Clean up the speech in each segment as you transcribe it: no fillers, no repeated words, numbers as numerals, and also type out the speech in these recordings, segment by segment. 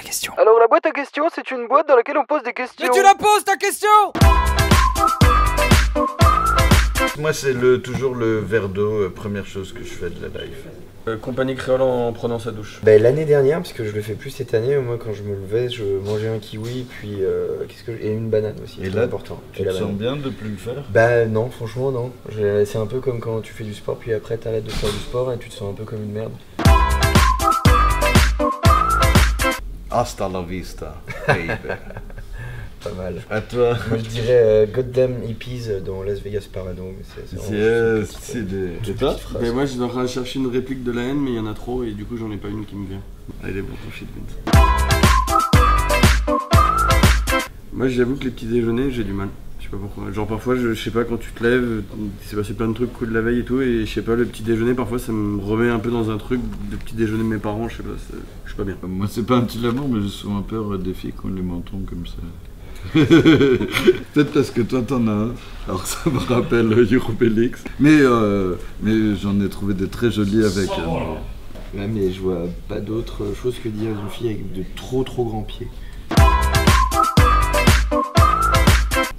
question. Alors la boîte à questions, c'est une boîte dans laquelle on pose des questions. Mais tu la poses ta question! Moi, c'est toujours le verre d'eau, première chose que je fais de la life. Compagnie créole en prenant sa douche. Bah, l'année dernière, parce que je le fais plus cette année, moi quand je me levais, je mangeais un kiwi, puis et une banane aussi. Et c'est là, important. Tu te sens bien de plus le faire? Bah non, franchement non. C'est un peu comme quand tu fais du sport, puis après t'arrêtes de faire du sport et tu te sens un peu comme une merde. Hasta la vista, baby. Pas mal. À toi. Moi je dirais Goddamn Hippies dans Las Vegas Parano. Mais c'est vraiment juste C'est des... une petite phrase. Ben moi, je dois en chercher une réplique de la haine, mais il y en a trop et du coup, j'en ai pas une qui me vient. Allez, bon, ton shit, Vince. Moi, j'avoue que les petits déjeuners, j'ai du mal. Je sais pas pourquoi. Genre, parfois, je sais pas, quand tu te lèves, il s'est passé plein de trucs cool la veille et tout, et je sais pas, le petit déjeuner, parfois, ça me remet un peu dans un truc de petit déjeuner de mes parents, je sais pas, je suis pas bien. Moi, c'est pas un petit l'amour, mais j'ai souvent peur des filles qui ont les mentons comme ça. Peut-être parce que toi t'en as un, alors ça me rappelle Eurobélix. Mais j'en ai trouvé des très jolis avec. Ouais, mais je vois pas d'autre chose que dire d'une fille avec de trop grands pieds.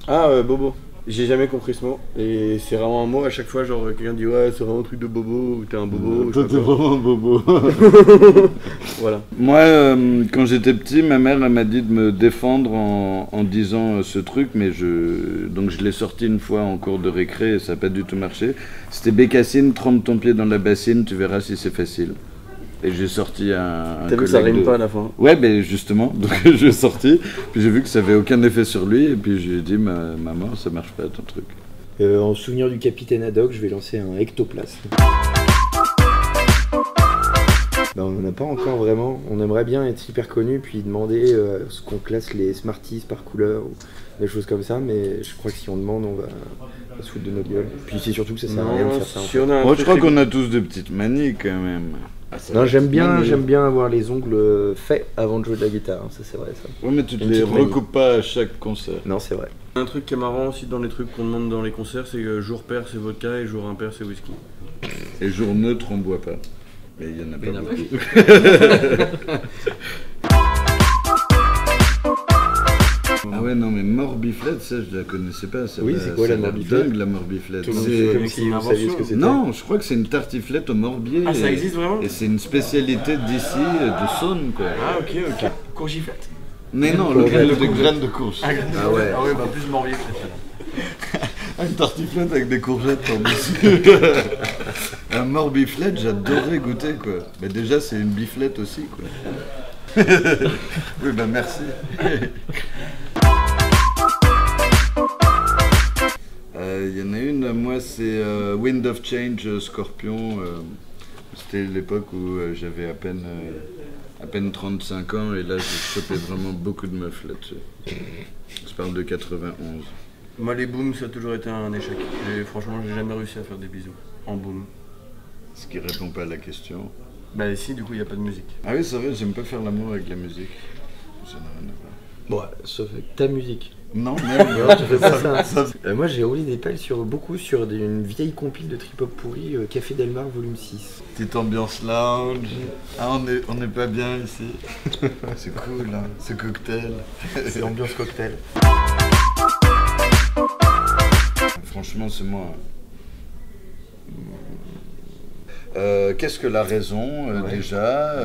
Ah, bobo. J'ai jamais compris ce mot, et c'est vraiment un mot à chaque fois, genre quelqu'un dit ouais, c'est vraiment un truc de bobo, ou t'es un bobo. Toi t'es vraiment un bobo. Voilà. Moi, quand j'étais petit, ma mère elle m'a dit de me défendre en disant ce truc, mais donc je l'ai sorti une fois en cours de récré et ça n'a pas du tout marché. C'était Bécassine, trempe ton pied dans la bassine, tu verras si c'est facile. Et j'ai sorti un T'as vu que ça rime pas à la fin? Ouais, ben justement, donc j'ai sorti, puis j'ai vu que ça avait aucun effet sur lui, et puis j'ai dit, maman, ça marche pas ton truc. En souvenir du capitaine Haddock, je vais lancer un ectoplasme. Bah, on n'en a pas encore vraiment. On aimerait bien être hyper connu, puis demander ce qu'on classe les Smarties par couleur, ou des choses comme ça, mais je crois que si on demande, on va se foutre de notre gueule. Puis c'est surtout que ça sert à rien de faire ça. Si on a un Moi, truc je crois qu'on a tous des petites manies quand même. Non, j'aime bien avoir les ongles faits avant de jouer de la guitare, hein, ça c'est vrai ça. Ouais, mais tu te Une les petite manie. recoupes pas à chaque concert. Non, c'est vrai. Un truc qui est marrant aussi dans les trucs qu'on demande dans les concerts, c'est que jour pair c'est vodka et jour impair c'est whisky. Et jour neutre, on boit pas. Mais il y en a pas beaucoup. Ah ouais, non, mais morbiflette, ça je la connaissais pas. Ça Oui, c'est quoi la morbiflette? Dingue la morbiflette. Tout le monde fait comme si vous saviez ce que c'était. Non, je crois que c'est une tartiflette au morbier. Ah, ça existe vraiment? Et c'est une spécialité d'ici, de Saône, quoi. Ah, ok. Courgiflette. Mais non, le graines de courge. Ah ouais. Ah ouais, bah plus morbier. Une tartiflette avec des courgettes par-dessus. Un morbiflette, j'adorais goûter, quoi. Mais déjà, c'est une biflette aussi, quoi. Oui, bah merci. Il y en a une, moi c'est Wind of Change Scorpion. C'était l'époque où j'avais à peine 35 ans et là j'ai chopé vraiment beaucoup de meufs là-dessus. Je parle de 91. Moi les booms ça a toujours été un échec. Et franchement j'ai jamais réussi à faire des bisous en boom. Ce qui répond pas à la question. Bah si du coup il n'y a pas de musique. Ah oui c'est vrai, j'aime pas faire l'amour avec la musique. Ça n'a rien à voir. Bon, sauf avec ta musique. Non, même. Non, tu fais pas ça. Moi j'ai roulé des pelles beaucoup sur une vieille compile de trip-hop pourri, Café Delmar volume 6. Petite ambiance lounge. Ah, on est pas bien ici. C'est cool, hein. Ce cocktail. C'est l'ambiance cocktail. Franchement, c'est moi. Qu'est-ce que la raison, déjà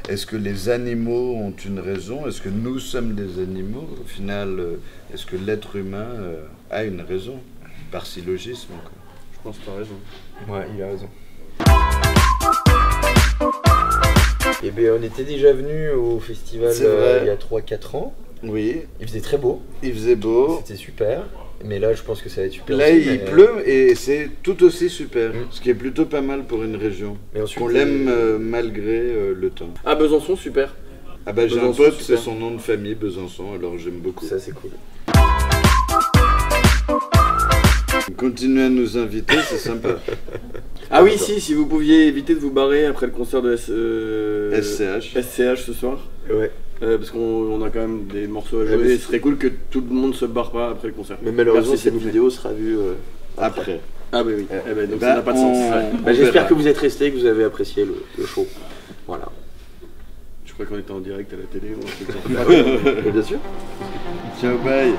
Est-ce que les animaux ont une raison? Est-ce que nous sommes des animaux? Au final, est-ce que l'être humain a une raison? Par syllogisme, quoi. Je pense que t'as raison. Ouais, il a raison. Et bien on était déjà venu au festival il y a 3-4 ans. Oui. Il faisait très beau. Il faisait beau. C'était super. Mais là je pense que ça va être super. Là aussi, il pleut et c'est tout aussi super. Ce qui est plutôt pas mal pour une région. Mais ensuite, qu'on l'aime malgré le temps. Ah Besançon super. Ah bah j'ai un Besançon, pote, super. c'est son nom de famille, Besançon, alors j'aime beaucoup. Ça c'est cool. Continuez à nous inviter, c'est sympa. Ah oui si vous pouviez éviter de vous barrer après le concert de SCH ce soir. Ouais. Parce qu'on a quand même des morceaux à jouer et ce serait cool que tout le monde se barre pas après le concert. Mais malheureusement Merci, cette s'il vous plaît. vidéo sera vue Après. Ah bah oui, donc bah, ça n'a pas de sens. J'espère que vous êtes restés, que vous avez apprécié le show. Voilà. Je crois qu'on était en direct à la télé ou un truc comme ça. Bien sûr. Ciao, bye.